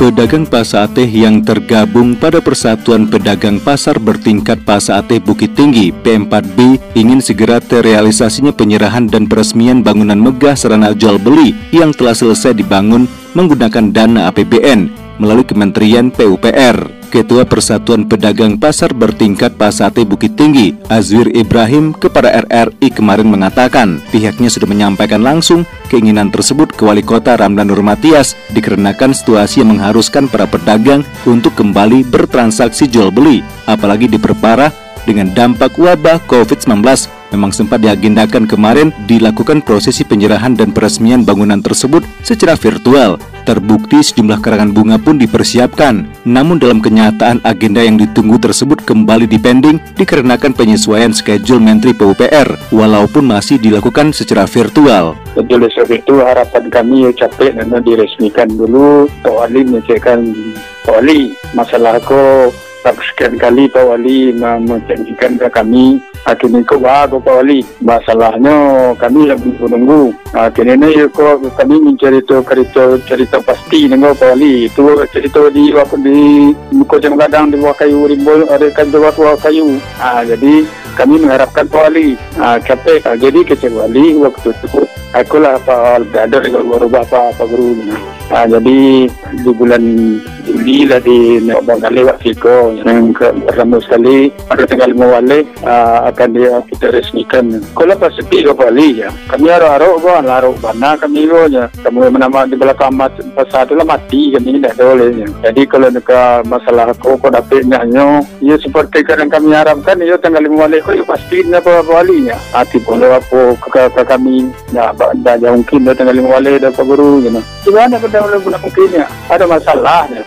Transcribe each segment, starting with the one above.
Pedagang Pasateh yang tergabung pada Persatuan Pedagang Pasar Bertingkat Pasateh Bukit Tinggi P4B ingin segera terrealisasinya penyerahan dan peresmian bangunan megah sarana jual beli yang telah selesai dibangun menggunakan dana APBN melalui Kementerian PUPR. Ketua Persatuan Pedagang Pasar Bertingkat Pasateh Bukit Tinggi, Azwir Ibrahim, kepada RRI kemarin mengatakan pihaknya sudah menyampaikan langsung keinginan tersebut ke Wali Kota Ramdan Nurmatias dikarenakan situasi yang mengharuskan para pedagang untuk kembali bertransaksi jual beli, apalagi diperparah dengan dampak wabah COVID-19. Memang sempat diagendakan kemarin dilakukan prosesi penyerahan dan peresmian bangunan tersebut secara virtual. Terbukti sejumlah karangan bunga pun dipersiapkan. Namun dalam kenyataan agenda yang ditunggu tersebut kembali dipending dikarenakan penyesuaian schedule Menteri PUPR walaupun masih dilakukan secara virtual. Oleh sebab itu harapan kami capek dan diresmikan dulu. Pak Wali mencekkan Pak Wali masalah ko sekian kali Pak Wali menjanjikan ke kami. Akhirnya kau Pak Wali, masalahnya kami lagi menunggu. Akhirnya kau kami mencari cerita pasti dengan Pak Wali. Itu cerita di waktu di Kojang Gadang di bawah kayu rimbol ada kan di bawah kayu. Jadi kami mengharapkan Pak Wali capek. Jadi kecewa Wali waktu itu akulah Pak Brother baru Bapak Guru. Jadi di bulan Juli lah di Bangkali Waksiko yang pertama sekali pada tanggal 5 Wali akan kita resmikan. Kalau pas sepi ke Bali ya, kami aro bana kami ya, kami menama di belakang pasar itu lah mati kami tidak boleh. Jadi kalau dekat masalah ko dapatnya ya seperti kadang kami harapkan ya tanggal 5 Wali ko ya pasti na Bali ya. Ati boleh apa ke kami ya dah mungkin tanggal 5 Wali ada Pak Guru ya. Gimana pada mungkin ya ada masalah ya.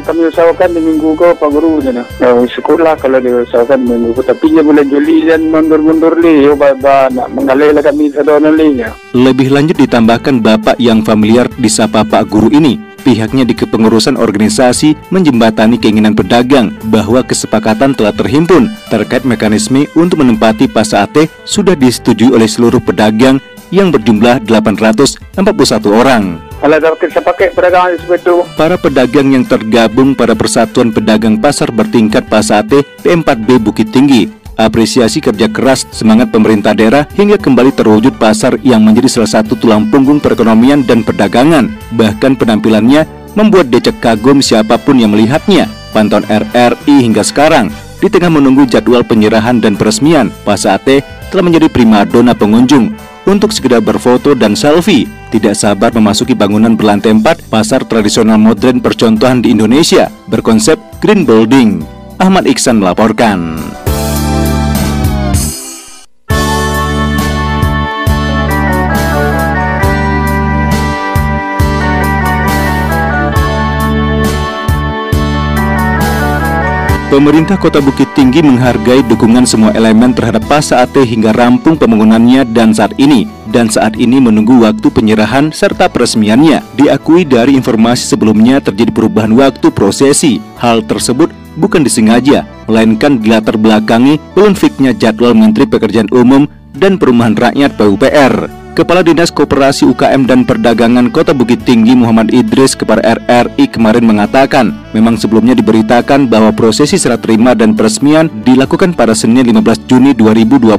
Kami usahakan di minggu ko Pak Guru ya. Syukurlah kalau diusahakan minggu ko tapi ya bulan Juli dan mundur-mundur li nak mengalir kami sedona li ya. Lebih lanjut ditambahkan Bapak yang familiar disapa Pak Guru ini, pihaknya di kepengurusan organisasi menjembatani keinginan pedagang bahwa kesepakatan telah terhimpun terkait mekanisme untuk menempati Pasateh sudah disetujui oleh seluruh pedagang yang berjumlah 841 orang. Para pedagang yang tergabung pada Persatuan Pedagang Pasar Bertingkat Pasateh P4B Bukit Tinggi apresiasi kerja keras semangat pemerintah daerah hingga kembali terwujud pasar yang menjadi salah satu tulang punggung perekonomian dan perdagangan. Bahkan penampilannya membuat decak kagum siapapun yang melihatnya. Pantauan RRI hingga sekarang di tengah menunggu jadwal penyerahan dan peresmian, Pasateh telah menjadi primadona pengunjung untuk segera berfoto dan selfie. Tidak sabar memasuki bangunan berlantai 4 pasar tradisional modern percontohan di Indonesia berkonsep green building. Ahmad Iksan melaporkan. Pemerintah Kota Bukit Tinggi menghargai dukungan semua elemen terhadap Pasateh hingga rampung pembangunannya dan saat ini menunggu waktu penyerahan serta peresmiannya. Diakui dari informasi sebelumnya terjadi perubahan waktu prosesi. Hal tersebut bukan disengaja, melainkan dilatar belakangi belum fiknya jadwal Menteri Pekerjaan Umum dan Perumahan Rakyat PUPR. Kepala Dinas Koperasi UKM dan Perdagangan Kota Bukit Tinggi Muhammad Idris kepada RRI kemarin mengatakan, memang sebelumnya diberitakan bahwa prosesi serah terima dan peresmian dilakukan pada Senin 15 Juni 2020,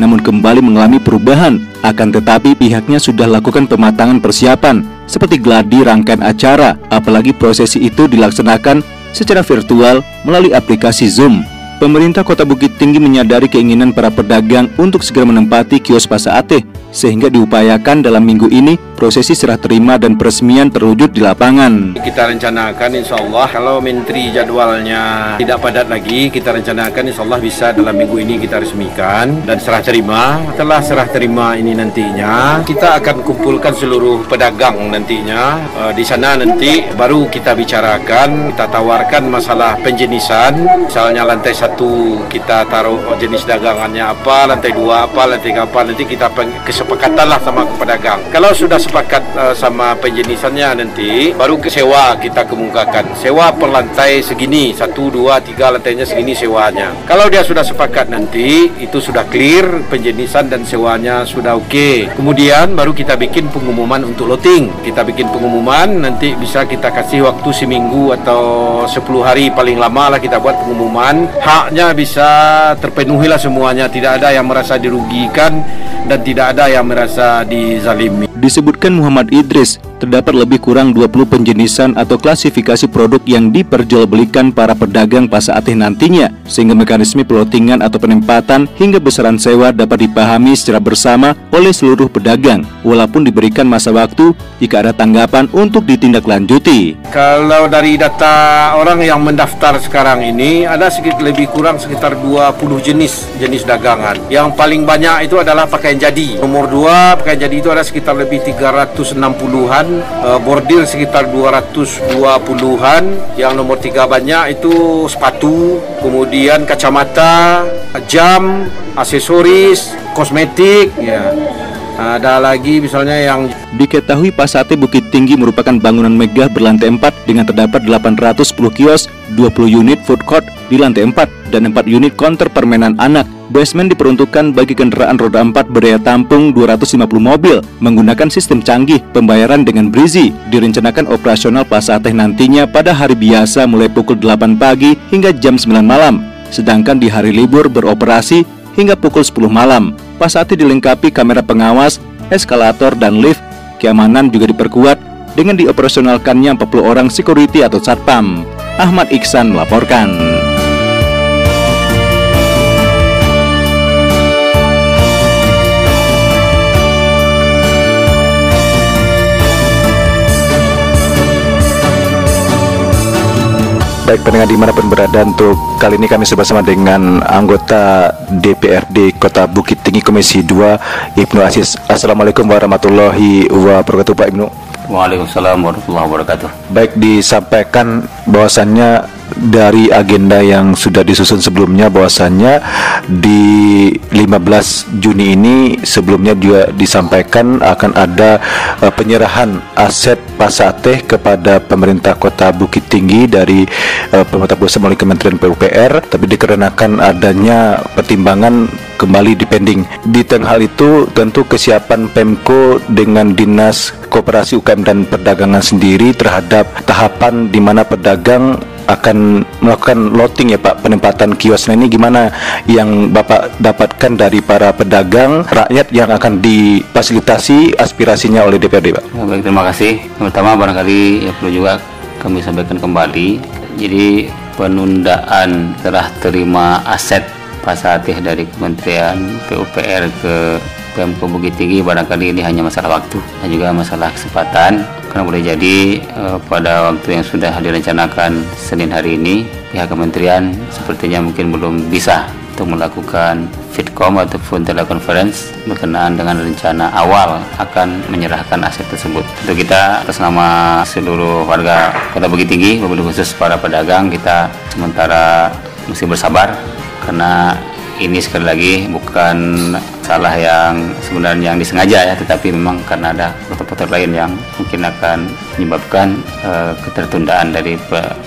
namun kembali mengalami perubahan. Akan tetapi pihaknya sudah lakukan pematangan persiapan seperti gladi rangkaian acara, apalagi prosesi itu dilaksanakan secara virtual melalui aplikasi Zoom. Pemerintah Kota Bukit Tinggi menyadari keinginan para pedagang untuk segera menempati kios Pasateh, sehingga diupayakan dalam minggu ini prosesi serah terima dan peresmian terwujud di lapangan. Kita rencanakan insya Allah kalau menteri jadwalnya tidak padat lagi, kita rencanakan insya Allah bisa dalam minggu ini kita resmikan dan serah terima. Setelah serah terima ini nantinya kita akan kumpulkan seluruh pedagang nantinya di sana nanti baru kita bicarakan, kita tawarkan masalah penjenisan. Misalnya lantai 1 kita taruh jenis dagangannya apa, lantai 2 apa, lantai 3 apa, nanti kita kesepakatan lah sama pedagang. Kalau sudah sepakat sama penjenisannya nanti, baru ke sewa kita kemukakan. Sewa per lantai segini, 1, 2, 3 lantainya segini sewanya. Kalau dia sudah sepakat nanti, itu sudah clear, penjenisan dan sewanya sudah oke. Kemudian baru kita bikin pengumuman untuk loting. Kita bikin pengumuman, nanti bisa kita kasih waktu seminggu atau 10 hari paling lama lah kita buat pengumuman. Haknya bisa terpenuhi lah semuanya, tidak ada yang merasa dirugikan dan tidak ada yang merasa dizalimi. Disebutkan Muhammad Idris, terdapat lebih kurang 20 penjenisan atau klasifikasi produk yang diperjualbelikan para pedagang Pasar Ateh nantinya, sehingga mekanisme pelotingan atau penempatan hingga besaran sewa dapat dipahami secara bersama oleh seluruh pedagang, walaupun diberikan masa waktu jika ada tanggapan untuk ditindaklanjuti. Kalau dari data orang yang mendaftar sekarang ini, ada lebih kurang sekitar 20 jenis dagangan. Yang paling banyak itu adalah pakaian jadi. Nomor 2, pakaian jadi itu ada sekitar lebih 360-an, bordil sekitar 220-an. Yang nomor 3 banyak itu sepatu, kemudian kacamata, jam, aksesoris, kosmetik, ya. Ada lagi misalnya yang diketahui Pasar Ateh Bukit Tinggi merupakan bangunan megah berlantai 4 dengan terdapat 810 kios, 20 unit food court di lantai 4 dan 4 unit konter permainan anak. Basement diperuntukkan bagi kendaraan roda 4 berdaya tampung 250 mobil menggunakan sistem canggih pembayaran dengan Brizi. Direncanakan operasional Pasar Ateh nantinya pada hari biasa mulai pukul 8 pagi hingga jam 9 malam. Sedangkan di hari libur beroperasi hingga pukul 10 malam. Pasar Ateh dilengkapi kamera pengawas, eskalator, dan lift. Keamanan juga diperkuat dengan dioperasionalkannya 40 orang security atau satpam. Ahmad Iksan melaporkan. Baik pendengar dimanapun berada, untuk kali ini kami bersama dengan anggota DPRD Kota Bukit Tinggi Komisi 2 Ibnu Aziz. Assalamualaikum warahmatullahi wabarakatuh Pak Ibnu. Waalaikumsalam warahmatullahi wabarakatuh. Baik, disampaikan bahwasannya dari agenda yang sudah disusun sebelumnya, bahwasannya di 15 Juni ini sebelumnya juga disampaikan akan ada penyerahan aset Pasar Ateh kepada pemerintah Kota Bukit Tinggi dari pemerintah pusat melalui Kementerian PUPR, tapi dikarenakan adanya pertimbangan kembali dipending. Di tengah hal itu tentu kesiapan Pemko dengan Dinas Koperasi UKM dan Perdagangan sendiri terhadap tahapan di mana pedagang akan melakukan loting ya Pak, penempatan kios. Nah ini gimana yang Bapak dapatkan dari para pedagang rakyat yang akan difasilitasi aspirasinya oleh DPRD Pak? Ya, baik, terima kasih. Pertama barangkali ya perlu juga kami sampaikan kembali. Jadi penundaan serah terima aset Pasar Ateh dari Kementerian PUPR ke Pemko Bukit Tinggi barangkali ini hanya masalah waktu dan juga masalah kesempatan, karena boleh jadi pada waktu yang sudah direncanakan Senin hari ini pihak kementerian sepertinya mungkin belum bisa untuk melakukan fitcom ataupun telekonferensi berkenaan dengan rencana awal akan menyerahkan aset tersebut. Untuk kita atas nama seluruh warga Kota Bukit Tinggi, wabil khusus para pedagang, kita sementara mesti bersabar karena ini sekali lagi bukan salah yang sebenarnya yang disengaja ya, tetapi memang karena ada faktor-faktor lain yang mungkin akan menyebabkan ketertundaan dari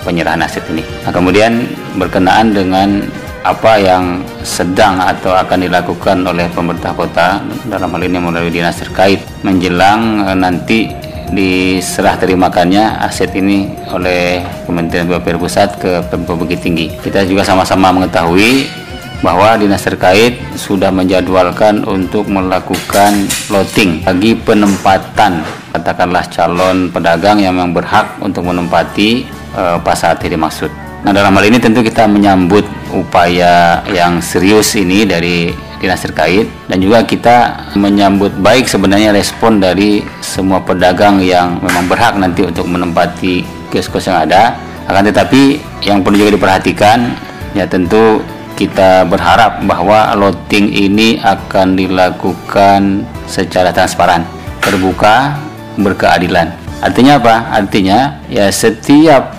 penyerahan aset ini. Nah, kemudian berkenaan dengan apa yang sedang atau akan dilakukan oleh pemerintah kota dalam hal ini melalui dinas terkait menjelang nanti diserah terimakannya aset ini oleh Kementerian PUPR Pusat ke Pemko Bukit Tinggi. Kita juga sama-sama mengetahui bahwa dinas terkait sudah menjadwalkan untuk melakukan loting bagi penempatan katakanlah calon pedagang yang memang berhak untuk menempati Pasar Ateh dimaksud. Nah, dalam hal ini tentu kita menyambut upaya yang serius ini dari dinas terkait dan juga kita menyambut baik sebenarnya respon dari semua pedagang yang memang berhak nanti untuk menempati kios-kios yang ada. Akan tetapi yang perlu juga diperhatikan ya tentu kita berharap bahwa loting ini akan dilakukan secara transparan, terbuka, berkeadilan. Artinya apa? Artinya ya setiap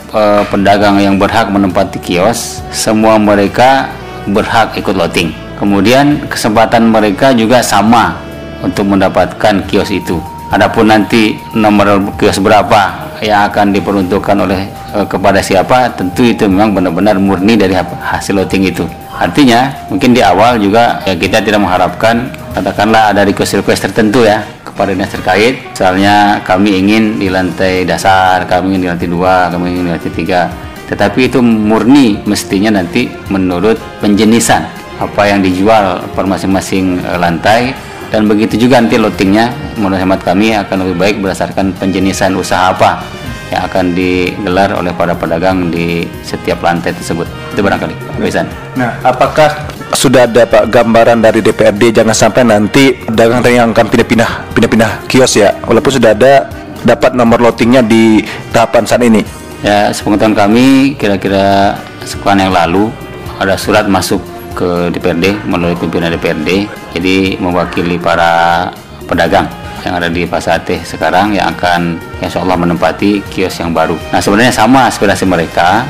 pedagang yang berhak menempati kios, semua mereka berhak ikut loting. Kemudian kesempatan mereka juga sama untuk mendapatkan kios itu. Adapun nanti nomor kios berapa yang akan diperuntukkan oleh kepada siapa, tentu itu memang benar-benar murni dari hasil loting itu. Artinya mungkin di awal juga ya kita tidak mengharapkan katakanlah ada request tertentu ya kepada dinas terkait. Misalnya kami ingin di lantai dasar, kami ingin di lantai 2, kami ingin di lantai 3. Tetapi itu murni mestinya nanti menurut penjenisan apa yang dijual per masing-masing lantai, dan begitu juga nanti lotingnya menurut hemat kami akan lebih baik berdasarkan penjenisan usaha apa yang akan digelar oleh para pedagang di setiap lantai tersebut. Itu barangkali Pak Besan. Nah, apakah sudah ada Pak gambaran dari DPRD jangan sampai nanti pedagang yang akan pindah-pindah kios ya, walaupun sudah ada dapat nomor lotingnya di tahapan saat ini? Ya, sepengetahuan kami kira-kira sebulan yang lalu ada surat masuk ke DPRD melalui pimpinan DPRD, jadi mewakili para pedagang yang ada di Pasar Ateh sekarang yang akan insya Allah menempati kios yang baru. Nah, sebenarnya sama aspirasi mereka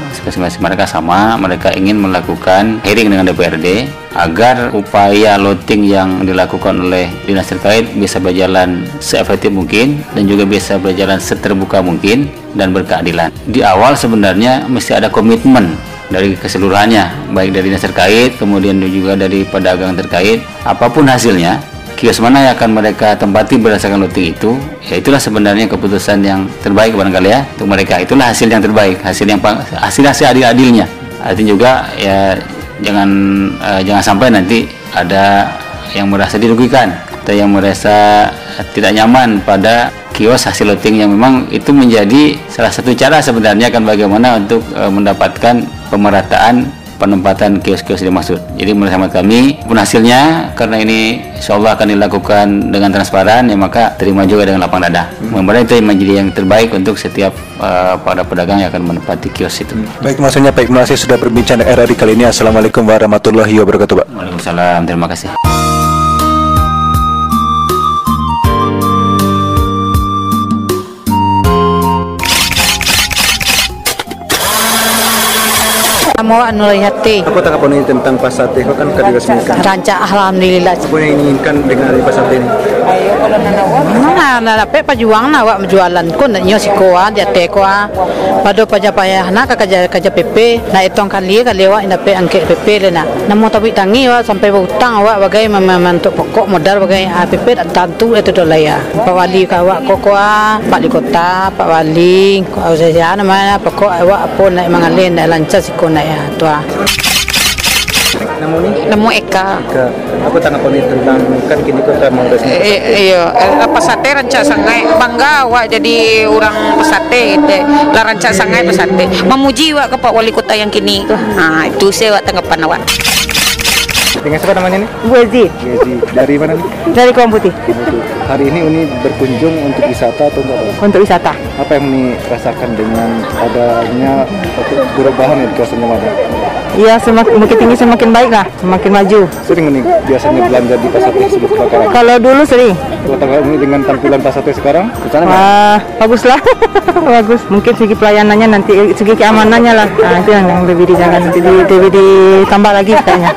sama, mereka ingin melakukan hearing dengan DPRD agar upaya loting yang dilakukan oleh dinas terkait bisa berjalan seefektif mungkin dan juga bisa berjalan seterbuka mungkin dan berkeadilan. Di awal sebenarnya mesti ada komitmen dari keseluruhannya, baik dari dinas terkait, kemudian juga dari pedagang terkait. Apapun hasilnya, kios mana yang akan mereka tempati berdasarkan loting itu, ya itulah sebenarnya keputusan yang terbaik barangkali ya untuk mereka. Itulah hasil yang terbaik, hasil adil-adilnya. Artinya juga ya jangan sampai nanti ada yang merasa dirugikan atau yang merasa tidak nyaman pada kios hasil loting yang memang itu menjadi salah satu cara sebenarnya kan bagaimana untuk mendapatkan pemerataan penempatan kios-kios dimaksud. Jadi menurut kami pun hasilnya karena ini insyaallah akan dilakukan dengan transparan ya, maka terima juga dengan lapang dada. Mudah-mudahan itu menjadi yang terbaik untuk setiap para pedagang yang akan menempati kios itu. Baik, maksudnya baik, terima kasih sudah berbincang dengan RRI kali ini. Assalamualaikum warahmatullahi wabarakatuh, Pak. Waalaikumsalam, terima kasih. Mau Nurul Hati. Apa tanggapan ini tentang Pasar Ateh kan diresmikan? Rancak alhamdulillah. Apa yang diinginkan dengan Pasar Ateh ini? Mana dapat pejuang awak menjualan kun nyo sikoa dia tekoa. Pado pajapaya nak kerja PP. Na itong kali awak dapat angket PP lena. Namo tapi tangi awak sampai berhutang awak bagai untuk pokok modal bagai PP tentu itu dolaya. Pak Wali awak kokoa, Pak Wali Kota, Pak Wali, saya namanya pokok awak pun nak mengalin lancar sikona ya tua. Namo Eka. Apa tanggapan ini tentang kan kini kota mau resmi? Iya, Pasate rancak sangai bangga awak jadi orang Pasate gitu. Lah rancak sangai Pasate. Memuji awak ke Pak Wali Kota yang kini itu. Nah, itu saya tanggapan awak. Dengan siapa namanya nih? Bu Ezi. Dari mana nih? Dari Kampung Putih. Hari ini Uni berkunjung untuk wisata atau untuk apa? Untuk wisata. Apa yang Uni rasakan dengan adanya perubahan di kawasan Yamada? Iya, semakin tinggi semakin baik lah, semakin maju. Sering Uni biasanya belanja di Pasar Ateh sebelum kebakaran? Kalau dulu sering. Kalau tanggapan Uni dengan tampilan Pasar Ateh sekarang? Wah, bagus lah. Bagus. Mungkin segi pelayanannya nanti, segi keamanannya lah. Nah, itu yang lebih ditambah lagi kayaknya.